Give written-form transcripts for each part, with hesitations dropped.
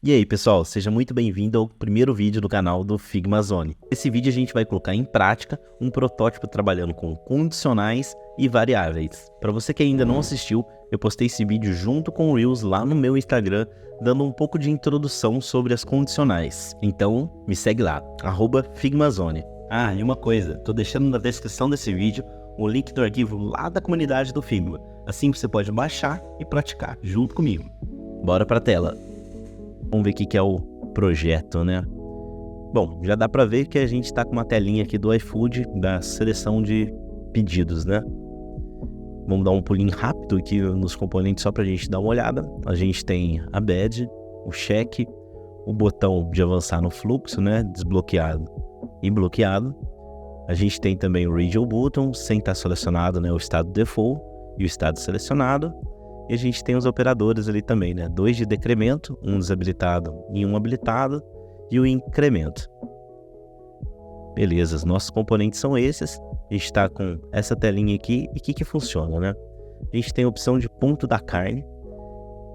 E aí pessoal, seja muito bem-vindo ao primeiro vídeo do canal do Figma Zone. Nesse vídeo a gente vai colocar em prática um protótipo trabalhando com condicionais e variáveis. Para você que ainda não assistiu, eu postei esse vídeo junto com o Reels lá no meu Instagram, dando um pouco de introdução sobre as condicionais. Então me segue lá, @FigmaZone. Ah, e uma coisa, tô deixando na descrição desse vídeo o link do arquivo lá da comunidade do Figma. Assim você pode baixar e praticar junto comigo. Bora pra tela. Vamos ver o que é o projeto, né? Bom, já dá para ver que a gente está com uma telinha aqui do iFood da seleção de pedidos, né? Vamos dar um pulinho rápido aqui nos componentes só para a gente dar uma olhada. A gente tem a badge, o cheque, o botão de avançar no fluxo, né? Desbloqueado e bloqueado. A gente tem também o Radio Button, sem estar selecionado, né? O estado default e o estado selecionado. E a gente tem os operadores ali também, né? 2 de decremento, um desabilitado e um habilitado, e o incremento. Beleza, os nossos componentes são esses. A gente está com essa telinha aqui. E o que funciona, né? A gente tem a opção de ponto da carne.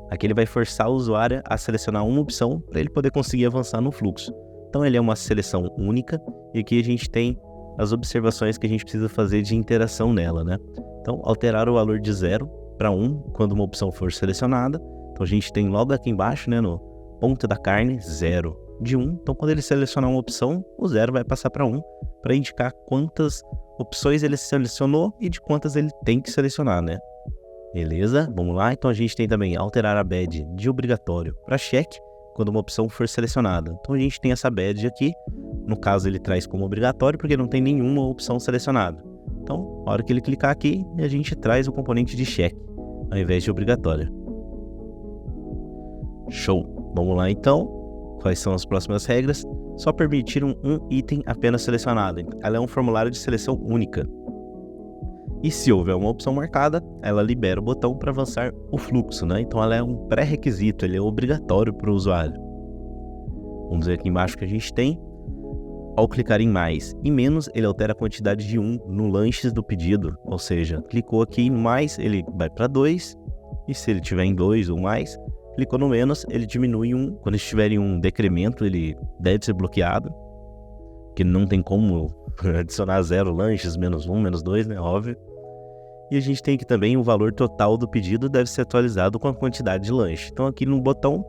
Aqui ele vai forçar o usuário a selecionar uma opção para ele poder conseguir avançar no fluxo. Então ele é uma seleção única. E aqui a gente tem as observações que a gente precisa fazer de interação nela, né? Então alterar o valor de 0 para 1 quando uma opção for selecionada. Então a gente tem logo aqui embaixo, né, no ponto da carne, 0 de 1. Então quando ele selecionar uma opção, o 0 vai passar para 1, para indicar quantas opções ele selecionou e de quantas ele tem que selecionar, né? Beleza? Vamos lá. Então a gente tem também alterar a badge de obrigatório para cheque quando uma opção for selecionada. Então a gente tem essa badge aqui. No caso ele traz como obrigatório porque não tem nenhuma opção selecionada. Então, na hora que ele clicar aqui, a gente traz o componente de cheque ao invés de obrigatório. Show! Vamos lá então. Quais são as próximas regras? Só permitir um item apenas selecionado. Ela é um formulário de seleção única. E se houver uma opção marcada, ela libera o botão para avançar o fluxo, né? Então ela é um pré-requisito, ele é obrigatório para o usuário. Vamos ver aqui embaixo que a gente tem. Ao clicar em mais e menos, ele altera a quantidade de 1 no lanches do pedido. Ou seja, clicou aqui em mais, ele vai para 2. E se ele tiver em 2 ou mais, clicou no menos, ele diminui 1. Quando estiver em um decremento, ele deve ser bloqueado. Porque não tem como adicionar 0 lanches, menos 1, menos 2, né? Óbvio. E a gente tem aqui também o valor total do pedido deve ser atualizado com a quantidade de lanche. Então aqui no botão,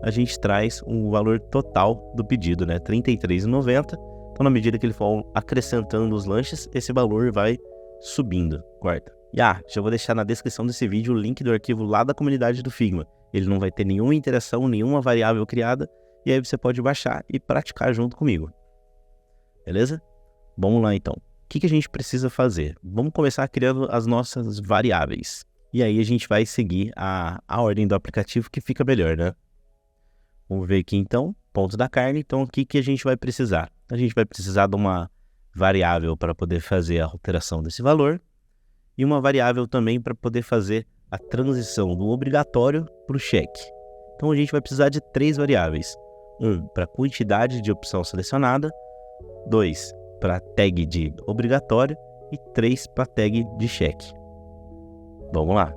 a gente traz o valor total do pedido, né? R$ 33,90. Então, na medida que ele for acrescentando os lanches, esse valor vai subindo. Quarta. E já vou deixar na descrição desse vídeo o link do arquivo lá da comunidade do Figma. Ele não vai ter nenhuma interação, nenhuma variável criada. E aí você pode baixar e praticar junto comigo. Beleza? Vamos lá então. O que a gente precisa fazer? Vamos começar criando as nossas variáveis. E aí a gente vai seguir a ordem do aplicativo que fica melhor, né? Vamos ver aqui então, ponto da carne. Então, o que a gente vai precisar? A gente vai precisar de uma variável para poder fazer a alteração desse valor e uma variável também para poder fazer a transição do obrigatório para o cheque. Então, a gente vai precisar de 3 variáveis. 1 para quantidade de opção selecionada, 2 para tag de obrigatório e 3 para tag de cheque. Vamos lá.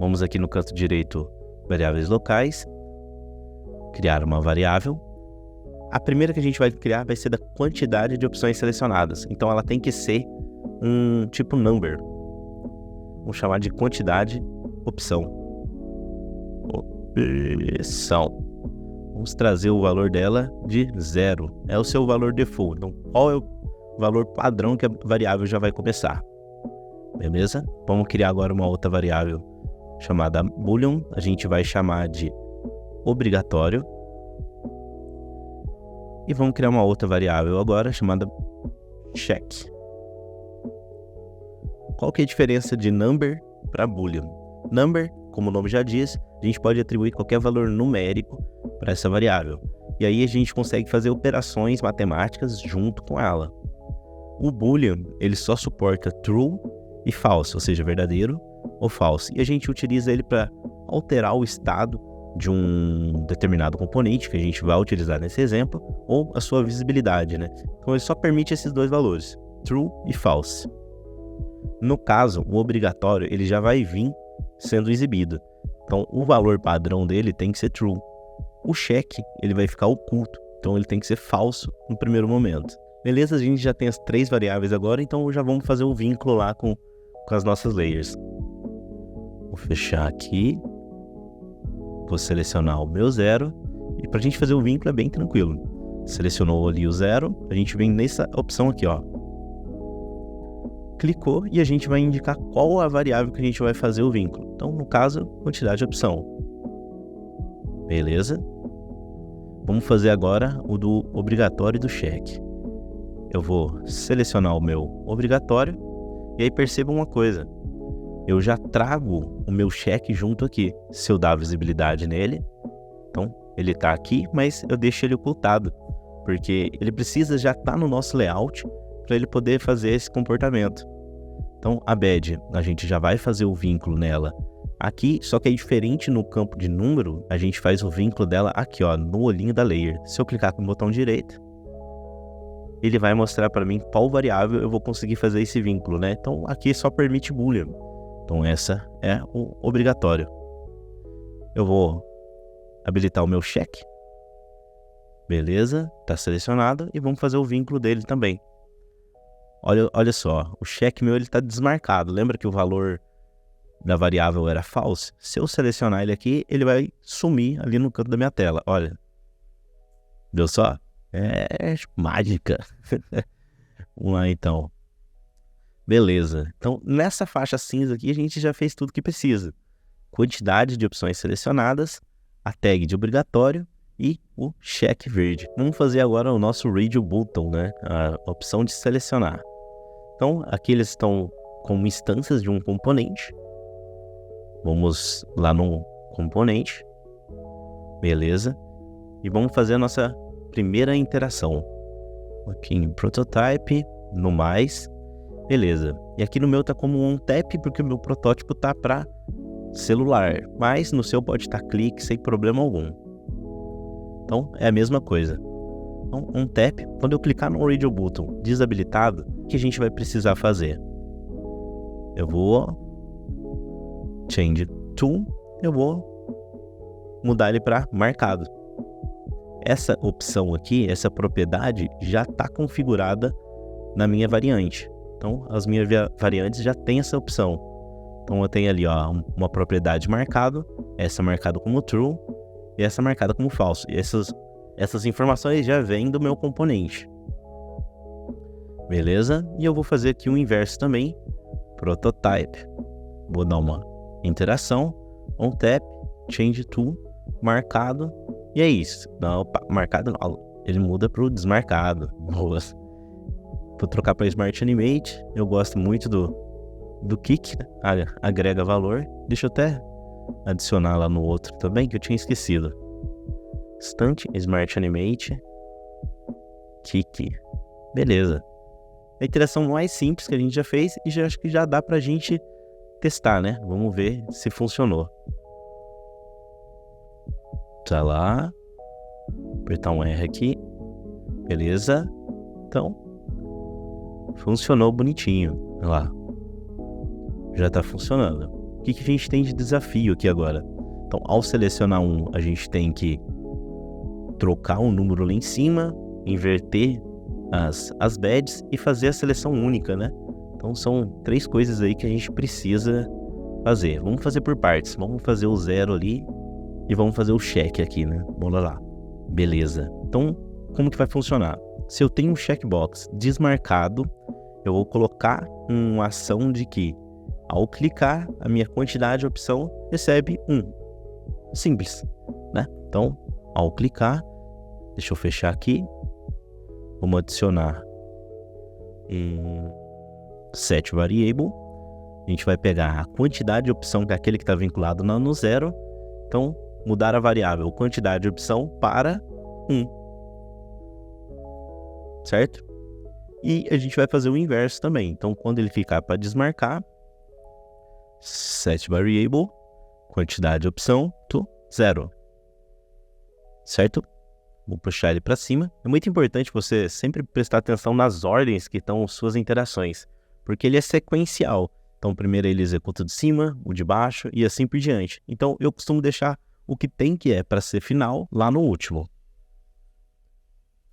Vamos aqui no canto direito, variáveis locais. Criar uma variável. A primeira que a gente vai criar vai ser da quantidade de opções selecionadas. Então ela tem que ser um tipo number. Vamos chamar de quantidade opção. Vamos trazer o valor dela de 0. É o seu valor default. Então qual é o valor padrão que a variável já vai começar? Beleza? Vamos criar agora uma outra variável chamada boolean. A gente vai chamar de obrigatório. E vamos criar uma outra variável agora chamada check. Qual que é a diferença de number para boolean? Number, como o nome já diz, a gente pode atribuir qualquer valor numérico para essa variável. E aí a gente consegue fazer operações matemáticas junto com ela. O boolean, ele só suporta true e false, ou seja, verdadeiro ou falso. E a gente utiliza ele para alterar o estado de um determinado componente que a gente vai utilizar nesse exemplo, ou a sua visibilidade, né? Então ele só permite esses 2 valores, true e false. No caso, o obrigatório ele já vai vir sendo exibido. Então o valor padrão dele tem que ser true. o cheque ele vai ficar oculto, então ele tem que ser falso no primeiro momento. Beleza, a gente já tem as 3 variáveis agora, então já vamos fazer o vínculo lá com as nossas layers. Vou fechar aqui, vou selecionar o meu 0, e para a gente fazer o vínculo é bem tranquilo. Selecionou ali o 0, a gente vem nessa opção aqui, ó. Clicou e a gente vai indicar qual a variável que a gente vai fazer o vínculo. Então, no caso, quantidade de opção. Beleza? Vamos fazer agora o do obrigatório e do cheque. Eu vou selecionar o meu obrigatório e aí perceba uma coisa. Eu já trago o meu cheque junto aqui. Se eu dar visibilidade nele, então ele está aqui, mas eu deixo ele ocultado, porque ele precisa já estar no nosso layout para ele poder fazer esse comportamento. Então a badge, a gente já vai fazer o vínculo nela aqui, só que é diferente no campo de número, a gente faz o vínculo dela aqui, ó, no olhinho da layer. Se eu clicar com o botão direito, ele vai mostrar para mim qual variável eu vou conseguir fazer esse vínculo, né? Então aqui só permite boolean. Então essa é o obrigatório. Eu vou habilitar o meu cheque. Beleza, está selecionado e vamos fazer o vínculo dele também. Olha só, o cheque meu está desmarcado. Lembra que o valor da variável era false? Se eu selecionar ele aqui, ele vai sumir ali no canto da minha tela. Olha, deu só? É mágica. Vamos lá então. Beleza, então nessa faixa cinza aqui a gente já fez tudo que precisa. Quantidade de opções selecionadas, a tag de obrigatório e o cheque verde. Vamos fazer agora o nosso radio button, né? A opção de selecionar. Então aqui eles estão como instâncias de um componente. Vamos lá no componente. Beleza. E vamos fazer a nossa primeira interação. Aqui em prototype, no mais. Beleza. E aqui no meu tá como um tap, porque o meu protótipo tá para celular. Mas no seu pode estar clique sem problema algum. Então é a mesma coisa. Então, um tap, quando eu clicar no radio button desabilitado, o que a gente vai precisar fazer? Eu vou change to, eu vou mudar ele para marcado. Essa opção aqui, essa propriedade já está configurada na minha variante. Então, as minhas variantes já têm essa opção. Então, eu tenho ali ó, uma propriedade marcado, essa marcada como true e essa marcada como falso. E essas informações já vêm do meu componente. Beleza? E eu vou fazer aqui o inverso também. Prototype. Vou dar uma interação, on tap, change to, marcado. E é isso. Não, opa, marcado não. Ele muda para o desmarcado. Boa. Vou trocar para Smart Animate. Eu gosto muito do Kick, né? Agrega valor. Deixa eu até adicionar lá no outro também, que eu tinha esquecido. Instant Smart Animate Kick. Beleza. A interação mais simples que a gente já fez e já acho que já dá pra gente testar, né? Vamos ver se funcionou. Tá lá. Apertar um R aqui. Beleza. Então, funcionou bonitinho. Olha lá. Já tá funcionando. O que a gente tem de desafio aqui agora? Então, ao selecionar um, a gente tem que trocar um número lá em cima, inverter as badges e fazer a seleção única, né? Então, são 3 coisas aí que a gente precisa fazer. Vamos fazer por partes. Vamos fazer o 0 ali e vamos fazer o check aqui, né? Bora lá. Beleza. Então, como que vai funcionar? Se eu tenho um checkbox desmarcado, eu vou colocar uma ação de que, ao clicar, a minha quantidade de opção recebe 1. Simples, né? Então, ao clicar, deixa eu fechar aqui. Vamos adicionar set variable. A gente vai pegar a quantidade de opção, que é aquele que está vinculado no 0. Então, mudar a variável quantidade de opção para 1. Certo? E a gente vai fazer o inverso também. Então, quando ele ficar para desmarcar, set variable, quantidade de opção, to 0. Certo? Vou puxar ele para cima. É muito importante você sempre prestar atenção nas ordens que estão suas interações, porque ele é sequencial. Então, primeiro ele executa o de cima, o de baixo e assim por diante. Então, eu costumo deixar o que tem que é para ser final lá no último.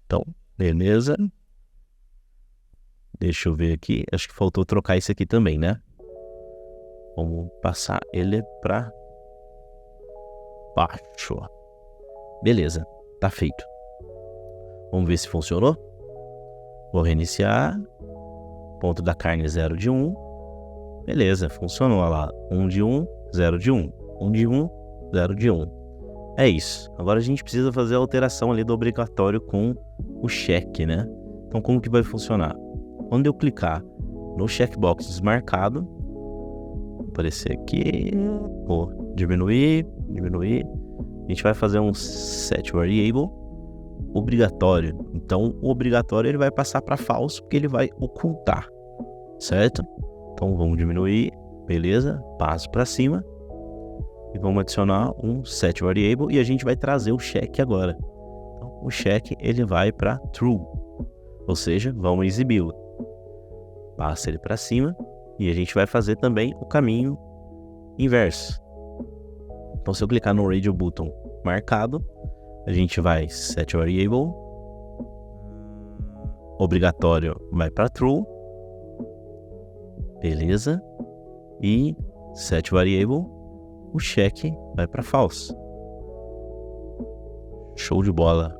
Então, beleza. Deixa eu ver aqui. Acho que faltou trocar esse aqui também, né? Vamos passar ele para baixo. Beleza, tá feito. Vamos ver se funcionou. Vou reiniciar. Ponto da carne 0 de 1. Beleza, funcionou. Olha lá. 1 de 1, 0 de 1. 1 de 1, 0 de 1. É isso. Agora a gente precisa fazer a alteração ali do obrigatório com o cheque, né? Então como que vai funcionar? Quando eu clicar no checkbox desmarcado, vai aparecer aqui, vou diminuir. A gente vai fazer um set variable obrigatório. Então o obrigatório ele vai passar para falso porque ele vai ocultar, certo? Então vamos diminuir, beleza? Passo para cima e vamos adicionar um set variable e a gente vai trazer o cheque agora. Então, o cheque ele vai para true, ou seja, vamos exibi-lo. Passa ele para cima e a gente vai fazer também o caminho inverso. Então se eu clicar no radio button marcado, a gente vai set variable obrigatório vai para true, beleza, e set variable o cheque vai para false. Show de bola.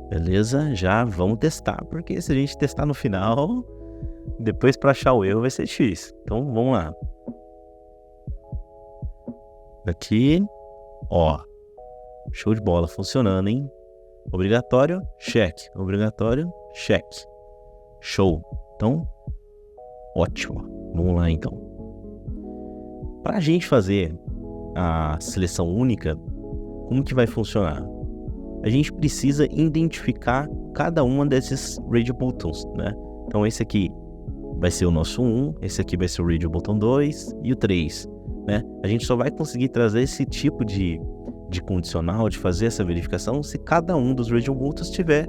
Beleza, já vamos testar, porque se a gente testar no final, depois para achar o erro vai ser difícil. Então vamos lá. Aqui, ó, show de bola, funcionando, hein? Obrigatório, cheque. Obrigatório, cheque. Show. Então, ótimo. Vamos lá, então. Para a gente fazer a seleção única, como que vai funcionar? A gente precisa identificar cada uma desses radio buttons, né? Então, esse aqui vai ser o nosso 1, esse aqui vai ser o radio button 2 e o 3, né? A gente só vai conseguir trazer esse tipo de condicional, de fazer essa verificação, se cada um dos radio buttons tiver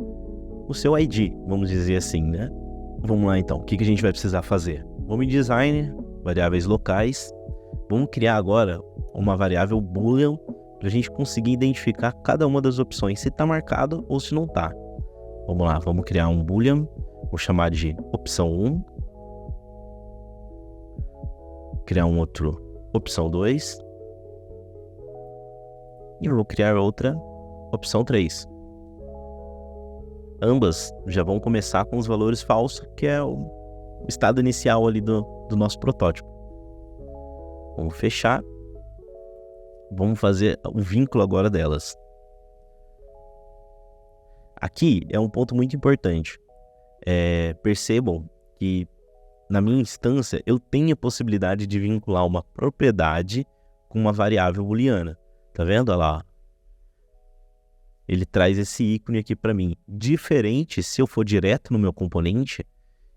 o seu ID, vamos dizer assim, né? Vamos lá então, o que a gente vai precisar fazer? Vamos em design, variáveis locais, vamos criar agora uma variável boolean para a gente conseguir identificar cada uma das opções, se está marcado ou se não está. Vamos lá, vamos criar um boolean, vou chamar de opção 1, criar um outro opção 2 e eu vou criar outra opção 3. Ambas já vão começar com os valores falsos, que é o estado inicial ali do nosso protótipo. Vamos fechar. Vamos fazer o vínculo agora delas. Aqui é um ponto muito importante. Percebam que na minha instância eu tenho a possibilidade de vincular uma propriedade com uma variável booleana. Tá vendo? Olha lá. Ele traz esse ícone aqui para mim. Diferente se eu for direto no meu componente,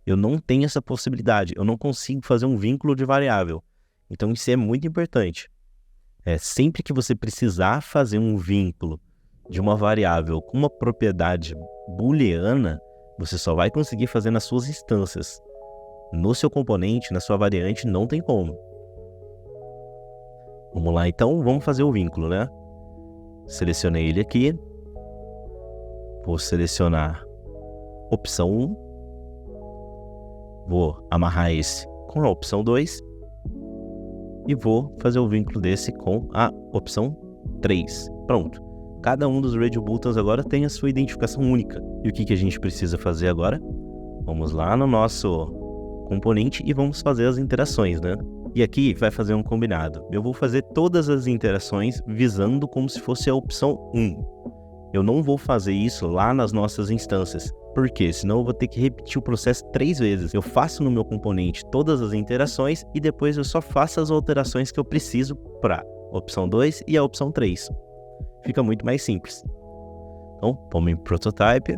eu não tenho essa possibilidade. Eu não consigo fazer um vínculo de variável. Então isso é muito importante. Sempre que você precisar fazer um vínculo de uma variável com uma propriedade booleana, você só vai conseguir fazer nas suas instâncias. No seu componente, na sua variante, não tem como. Vamos lá então, vamos fazer o vínculo, né? Selecionei ele aqui. Vou selecionar opção 1. Vou amarrar esse com a opção 2. E vou fazer o vínculo desse com a opção 3. Pronto. Cada um dos radio buttons agora tem a sua identificação única. E o que a gente precisa fazer agora? Vamos lá no nosso componente e vamos fazer as interações, né? E aqui vai fazer um combinado. Eu vou fazer todas as interações visando como se fosse a opção 1. Eu não vou fazer isso lá nas nossas instâncias. Por quê? Senão eu vou ter que repetir o processo 3 vezes. Eu faço no meu componente todas as interações e depois eu só faço as alterações que eu preciso para a opção 2 e a opção 3. Fica muito mais simples. Então, vamos em Prototype.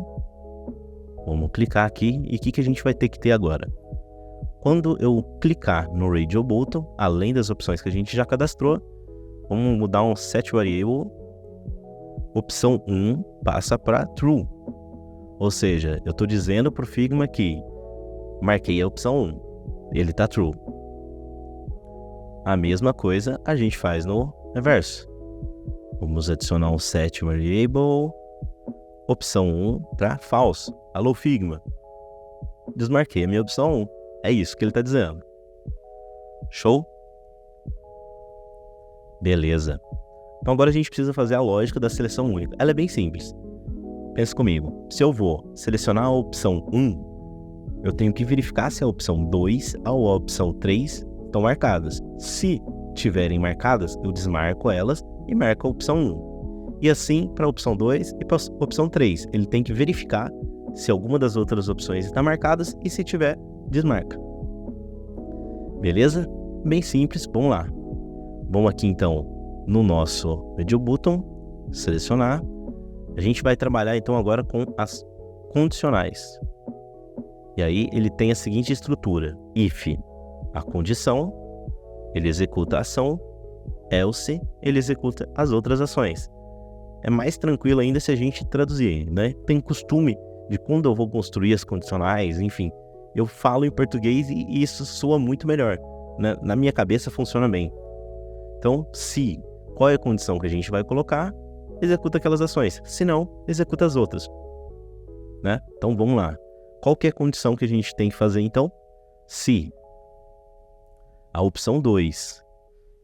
Vamos clicar aqui. E o que a gente vai ter que ter agora? Quando eu clicar no Radio Button, além das opções que a gente já cadastrou, vamos mudar um Set Variable. Opção 1 passa para True. Ou seja, eu estou dizendo para o Figma que marquei a opção 1. Ele está True. A mesma coisa a gente faz no reverso. Vamos adicionar um set variable. Opção 1 para false. Alô, Figma. Desmarquei a minha opção 1. É isso que ele está dizendo. Show? Beleza. Então agora a gente precisa fazer a lógica da seleção única. Ela é bem simples. Pensa comigo. Se eu vou selecionar a opção 1, eu tenho que verificar se a opção 2 ou a opção 3 estão marcadas. Se tiverem marcadas, eu desmarco elas e marco a opção 1. E assim para a opção 2 e para a opção 3. Ele tem que verificar se alguma das outras opções está marcadas e se tiver, desmarca. Beleza? Bem simples, vamos lá. Vamos aqui então no nosso Media Button, selecionar. A gente vai trabalhar então agora com as condicionais. E aí ele tem a seguinte estrutura: if, a condição, ele executa a ação, else, ele executa as outras ações. É mais tranquilo ainda se a gente traduzir, né? Tem costume de quando eu vou construir as condicionais, enfim, eu falo em português e isso soa muito melhor. Na minha cabeça funciona bem. Então, se, qual é a condição que a gente vai colocar? Executa aquelas ações. Se não, executa as outras. Né? Então, vamos lá. Qual que é a condição que a gente tem que fazer, então? Se a opção 2,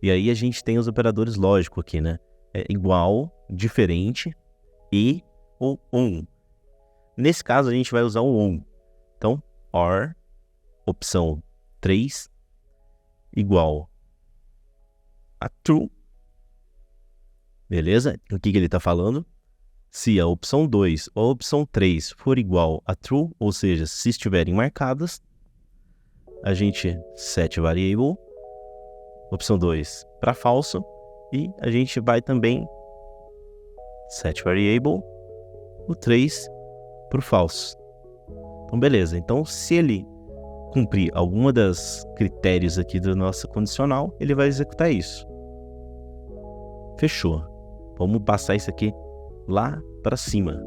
e aí a gente tem os operadores lógicos aqui, né? É igual, diferente, e ou Nesse caso, a gente vai usar o on. Então, or, opção 3, igual a true. Beleza? O que ele está falando? Se a opção 2 ou a opção 3 for igual a true, ou seja, se estiverem marcadas, a gente set variable, opção 2 para falso, e a gente vai também set variable, o 3 para o falso. Então, beleza. Então, se ele cumprir alguma das critérios aqui do nosso condicional, ele vai executar isso. Fechou. Vamos passar isso aqui lá para cima.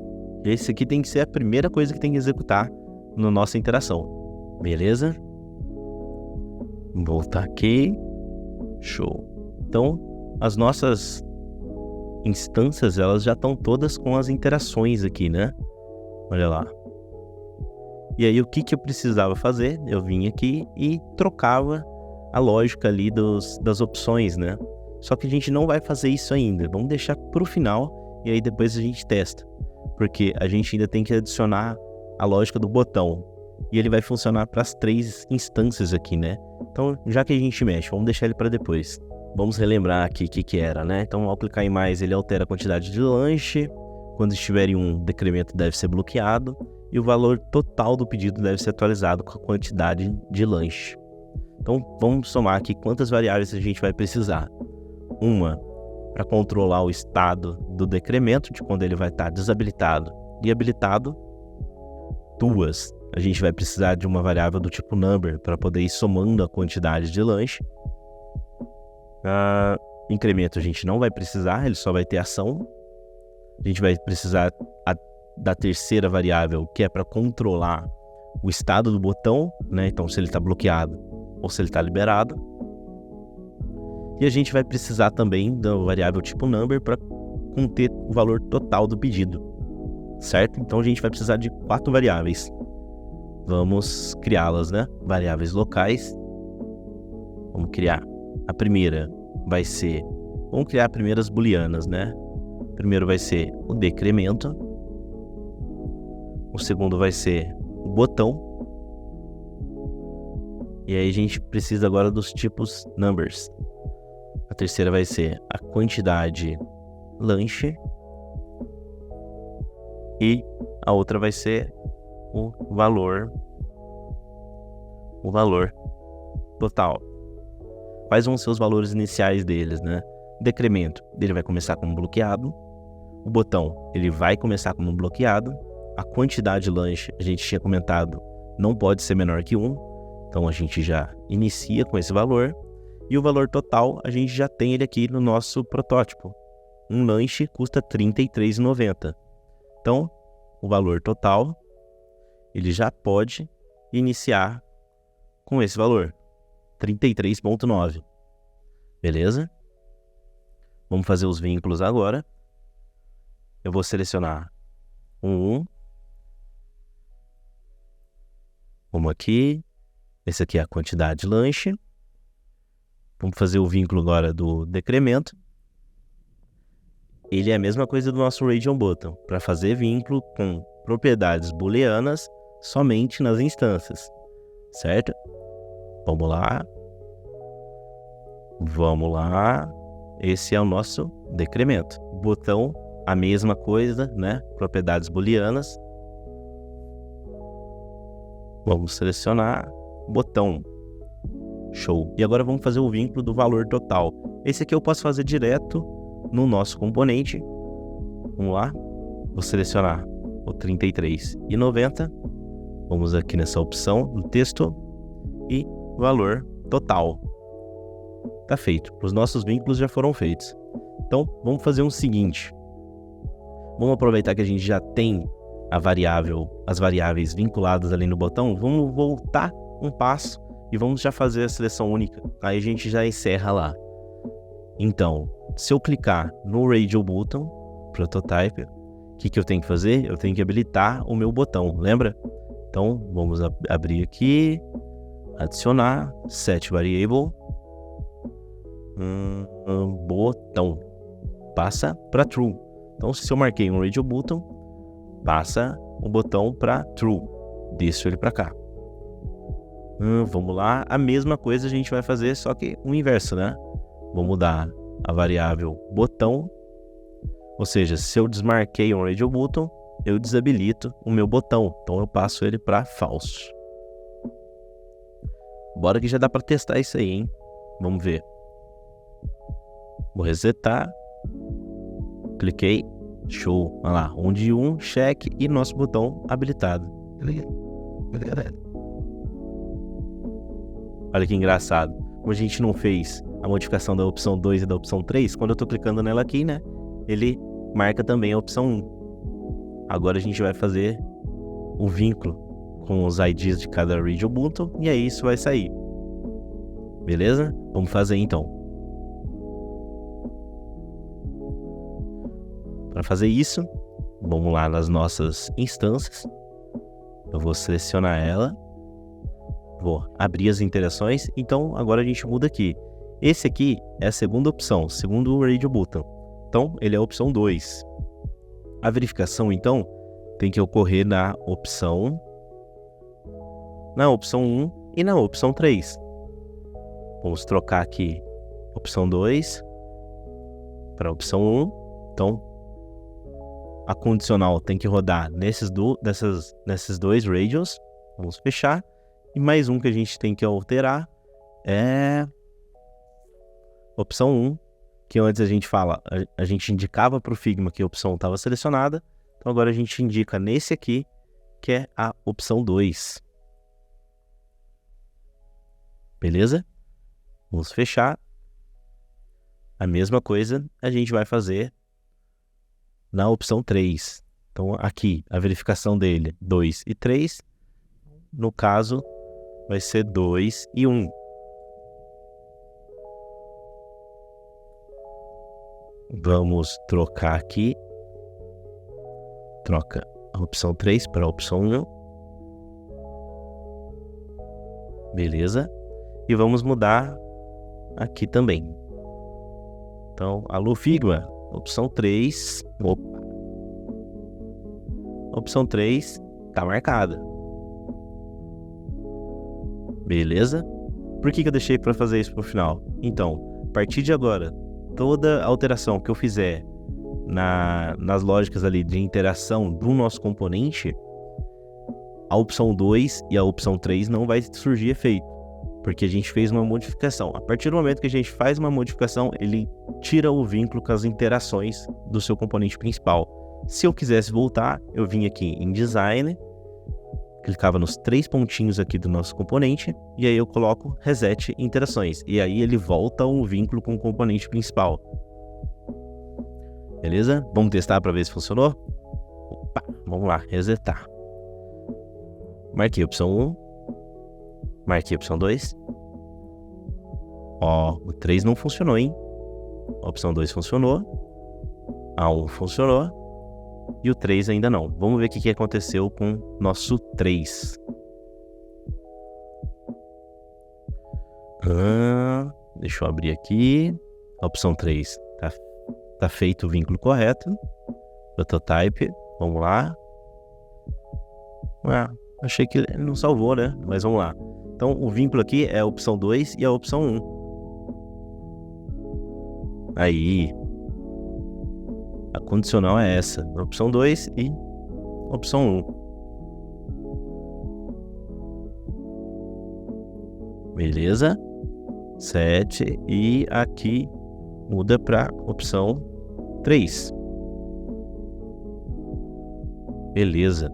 Esse aqui tem que ser a primeira coisa que tem que executar na nossa interação. Beleza? Vou voltar aqui. Show. Então, as nossas instâncias, elas já estão todas com as interações aqui, né? Olha lá. E aí, o que eu precisava fazer? Eu vinha aqui e trocava a lógica ali das opções, né? Só que a gente não vai fazer isso ainda. Vamos deixar para o final e aí depois a gente testa. Porque a gente ainda tem que adicionar a lógica do botão. E ele vai funcionar para as 3 instâncias aqui, né? Então, já que a gente mexe, vamos deixar ele para depois. Vamos relembrar aqui o que era, né? Então, ao clicar em mais, ele altera a quantidade de lanche. Quando estiver em 1, o decremento deve ser bloqueado. E o valor total do pedido deve ser atualizado com a quantidade de lanche. Então, vamos somar aqui quantas variáveis a gente vai precisar. Uma para controlar o estado do decremento, de quando ele vai estar desabilitado e habilitado. 2, a gente vai precisar de uma variável do tipo number para poder ir somando a quantidade de lanche. Incremento a gente não vai precisar, ele só vai ter ação. A gente vai precisar da terceira variável, que é para controlar o estado do botão, né? Então, se ele está bloqueado ou se ele está liberado. E a gente vai precisar também da variável tipo number para conter o valor total do pedido, certo? Então, a gente vai precisar de 4 variáveis. Vamos criá-las, né? Variáveis locais. Vamos criar. A primeira vai ser... Vamos criar primeiro as booleanas, né? Primeiro vai ser o decremento. O segundo vai ser o botão. E aí a gente precisa agora dos tipos numbers. A terceira vai ser a quantidade lanche. E a outra vai ser o valor total. Quais vão ser os valores iniciais deles, né? Decremento, ele vai começar como bloqueado. O botão, ele vai começar como bloqueado. A quantidade de lanche, a gente tinha comentado, não pode ser menor que 1. Então, a gente já inicia com esse valor. E o valor total, a gente já tem ele aqui no nosso protótipo. Um lanche custa R$ 33,90. Então, o valor total, ele já pode iniciar com esse valor, 33,9. Beleza? Vamos fazer os vínculos agora. Eu vou selecionar um. Vamos aqui. Esse aqui é a quantidade de lanche. Vamos fazer o vínculo agora do decremento. Ele é a mesma coisa do nosso Radial Button, para fazer vínculo com propriedades booleanas somente nas instâncias, certo? Vamos lá. Vamos lá. Esse é o nosso decremento. Botão, a mesma coisa, né? Propriedades booleanas. Vamos selecionar botão. Show. E agora vamos fazer o vínculo do valor total. Esse aqui eu posso fazer direto no nosso componente. Vamos lá. Vou selecionar o 33,90. Vamos aqui nessa opção do texto e valor total. Tá feito. Os nossos vínculos já foram feitos. Então, vamos fazer o seguinte. Vamos aproveitar que a gente já tem as variáveis vinculadas ali no botão. Vamos voltar um passo e vamos já fazer a seleção única. Aí a gente já encerra lá. Então, se eu clicar no Radial Button, Prototype, o que eu tenho que fazer? Eu tenho que habilitar o meu botão, lembra? Então, vamos abrir aqui, adicionar, set variable, botão, passa para true. Então, se eu marquei um Radial Button, passa o botão para true, desço ele para cá. Vamos lá, a mesma coisa a gente vai fazer, só que o inverso, né? Vou mudar a variável botão, ou seja, se eu desmarquei um Radial Button, eu desabilito o meu botão, então eu passo ele para falso. Bora que já dá para testar isso aí, hein? Vamos ver. Vou resetar, cliquei, show, olha lá, 1 de 1, check e nosso botão habilitado. Olha que engraçado, como a gente não fez a modificação da opção 2 e da opção 3, quando eu estou clicando nela aqui, né, ele marca também a opção 1. Agora a gente vai fazer o vínculo com os IDs de cada Radial Button e aí isso vai sair. Beleza? Vamos fazer então. Para fazer isso, vamos lá nas nossas instâncias. Eu vou selecionar ela. Vou abrir as interações. Então agora a gente muda aqui. Esse aqui é a segunda opção, segundo o Radial Button. Então ele é a opção 2. A verificação então tem que ocorrer na opção 1 e na opção 3. Vamos trocar aqui opção 2 para a opção 1. Então a condicional tem que rodar nesses dois radials. Vamos fechar. E mais um que a gente tem que alterar é opção 1, que antes a gente indicava para o Figma que a opção estava selecionada. Então agora a gente indica nesse aqui, que é a opção 2. Beleza? Vamos fechar. A mesma coisa a gente vai fazer na opção 3. Então aqui a verificação dele 2 e 3. No caso vai ser 2 e 1. Vamos trocar aqui. Troca a opção 3 para a opção 1. Beleza? E vamos mudar aqui também. Então, alô Figma, opção 3. Opa. Opção 3 está marcada. Beleza? Por que eu deixei para fazer isso para o final? Então, a partir de agora, toda alteração que eu fizer nas lógicas ali de interação do nosso componente, a opção 2 e a opção 3 não vai surgir efeito, porque a gente fez uma modificação. A partir do momento que a gente faz uma modificação, ele tira o vínculo com as interações do seu componente principal. Se eu quisesse voltar, eu vim aqui em Design, clicava nos 3 pontinhos aqui do nosso componente, e aí eu coloco Reset Interações, e aí ele volta um vínculo com o componente principal. Beleza? Vamos testar para ver se funcionou? Opa, vamos lá, resetar. Marquei a opção 1. Marquei a opção 2. Ó, o 3 não funcionou, hein? A opção 2 funcionou. A 1 funcionou. E o 3 ainda não. Vamos ver o que aconteceu com nosso 3. Deixa eu abrir aqui. A opção 3. Tá feito o vínculo correto. Prototype. Vamos lá. Achei que ele não salvou, né? Mas vamos lá. Então, o vínculo aqui é a opção 2 e a opção 1. Aí. A condicional é essa. A opção 2 e a opção 1. Beleza. 7. E aqui muda para opção 3. Beleza.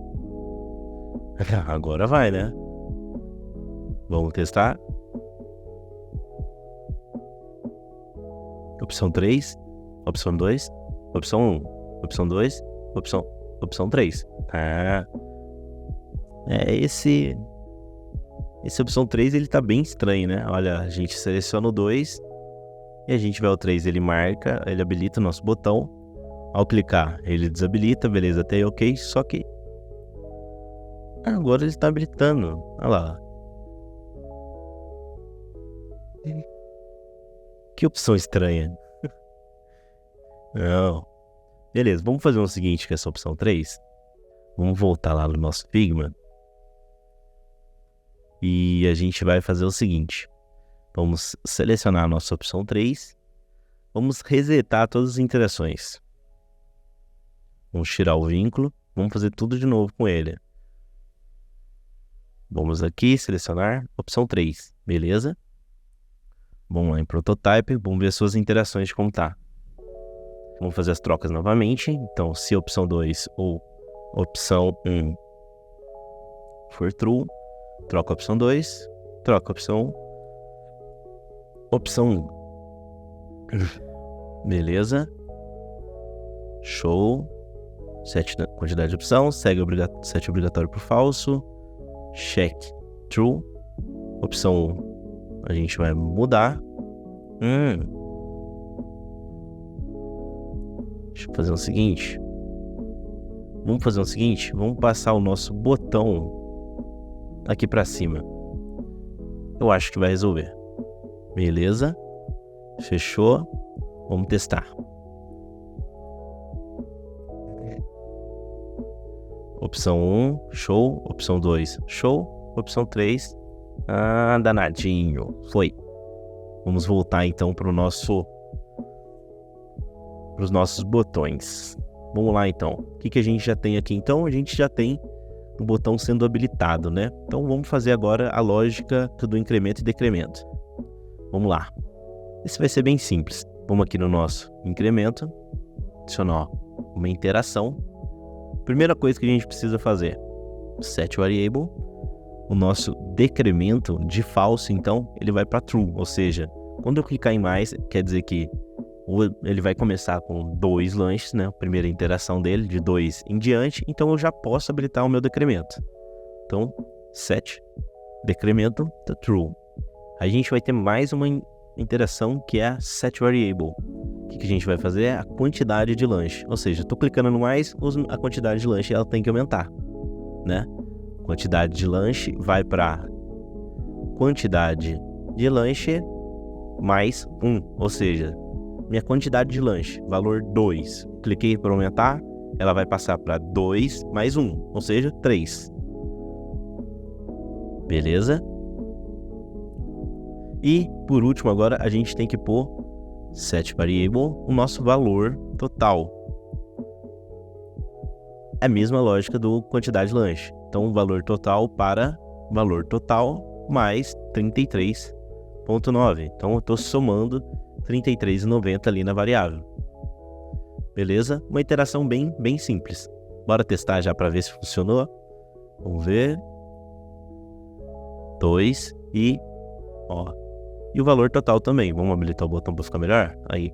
Agora vai, né? Vamos testar. Opção 3, opção 2, opção 1, opção 2, opção 3. Esse opção 3 ele tá bem estranho, né? Olha, a gente seleciona o 2 e a gente vai ao 3, ele marca, ele habilita o nosso botão. Ao clicar, ele desabilita, beleza, até aí ok, só que agora ele está habilitando. Olha lá. Que opção estranha. Não. Beleza, vamos fazer o seguinte com essa opção 3. Vamos voltar lá no nosso Figma. E a gente vai fazer o seguinte. Vamos selecionar a nossa opção 3. Vamos resetar todas as interações. Vamos tirar o vínculo. Vamos fazer tudo de novo com ele. Vamos aqui, selecionar, opção 3, beleza? Vamos lá em Prototype, vamos ver suas interações de como tá. Vamos fazer as trocas novamente, então se a opção 2 ou opção 1 for true, troca a opção 2, troca a opção 1. Beleza? Show. Set quantidade de opção, set obrigatório para falso. Check true. Opção 1 a gente vai mudar. Deixa eu fazer o seguinte. Vamos passar o nosso botão aqui pra cima. Eu acho que vai resolver. Beleza. Fechou. Vamos testar. Opção 1, show. Opção 2, show. Opção 3, danadinho. Foi. Vamos voltar então para os nossos botões. Vamos lá então. O que a gente já tem aqui então? A gente já tem o botão sendo habilitado, né? Então vamos fazer agora a lógica do incremento e decremento. Vamos lá. Esse vai ser bem simples. Vamos aqui no nosso incremento. Adicionar uma interação. Primeira coisa que a gente precisa fazer. Set variable. O nosso decremento de falso, então, ele vai para true. Ou seja, quando eu clicar em mais, quer dizer que ele vai começar com 2 lanches, né? A primeira interação dele, de 2 em diante. Então, eu já posso habilitar o meu decremento. Então, set decremento to true. A gente vai ter mais uma interação que é a set variable. O que a gente vai fazer é a quantidade de lanche. Ou seja, estou clicando no mais, a quantidade de lanche ela tem que aumentar, né? Quantidade de lanche vai para quantidade de lanche mais 1. Ou seja, minha quantidade de lanche, valor 2. Cliquei para aumentar, ela vai passar para 2 mais 1, ou seja, 3. Beleza? E, por último, agora a gente tem que pôr set variable, o nosso valor total. É a mesma lógica do quantidade de lanche. Então, o valor total para valor total mais 33,9. Então, eu estou somando 33,90 ali na variável. Beleza? Uma interação bem simples. Bora testar já para ver se funcionou. Vamos ver. 2 e... E o valor total também. Vamos habilitar o botão para ficar melhor? Aí.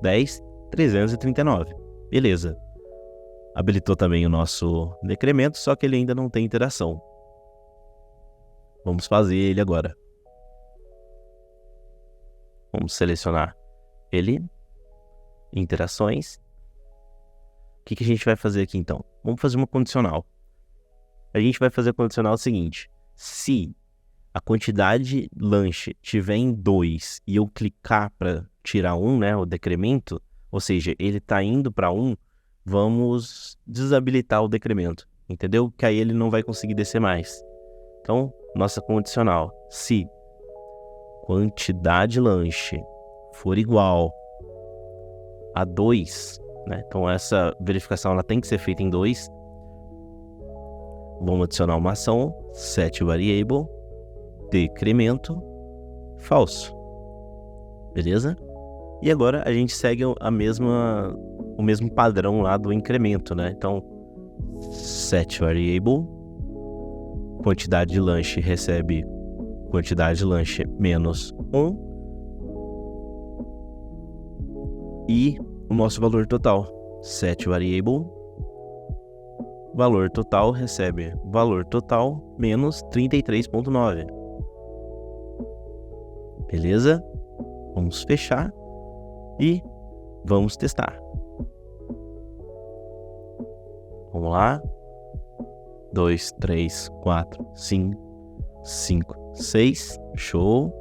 10,339. Beleza. Habilitou também o nosso decremento, só que ele ainda não tem interação. Vamos fazer ele agora. Vamos selecionar ele, interações. O que a gente vai fazer aqui então? Vamos fazer uma condicional. A gente vai fazer a condicional seguinte: se a quantidade lanche tiver em 2 e eu clicar para tirar 1, né, o decremento, ou seja, ele está indo para 1, vamos desabilitar o decremento, entendeu? Que aí ele não vai conseguir descer mais. Então, nossa condicional: se quantidade lanche for igual a 2, né? Então essa verificação ela tem que ser feita em 2. Vamos adicionar uma ação, setVariable, decremento, falso. Beleza? E agora a gente segue o mesmo padrão lá do incremento, né? Então, setVariable, quantidade de lanche recebe quantidade de lanche menos 1. E o nosso valor total, setVariable, valor total recebe valor total menos 33,9. Beleza? Vamos fechar e vamos testar. Vamos lá. 2, 3, 4, 5, 6. Show.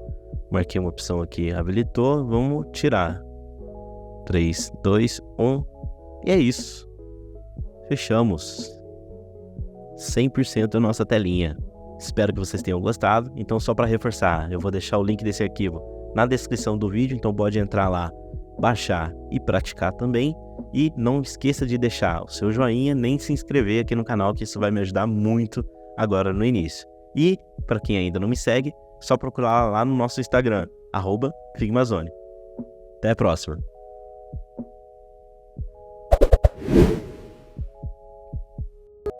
Marquei uma opção aqui, habilitou. Vamos tirar. 3, 2, 1. E é isso. Fechamos. 100% a nossa telinha. Espero que vocês tenham gostado. Então, só para reforçar, eu vou deixar o link desse arquivo na descrição do vídeo. Então, pode entrar lá, baixar e praticar também. E não esqueça de deixar o seu joinha, nem se inscrever aqui no canal, que isso vai me ajudar muito agora no início. E, para quem ainda não me segue, só procurar lá no nosso Instagram, @FigmaZone. Até a próxima.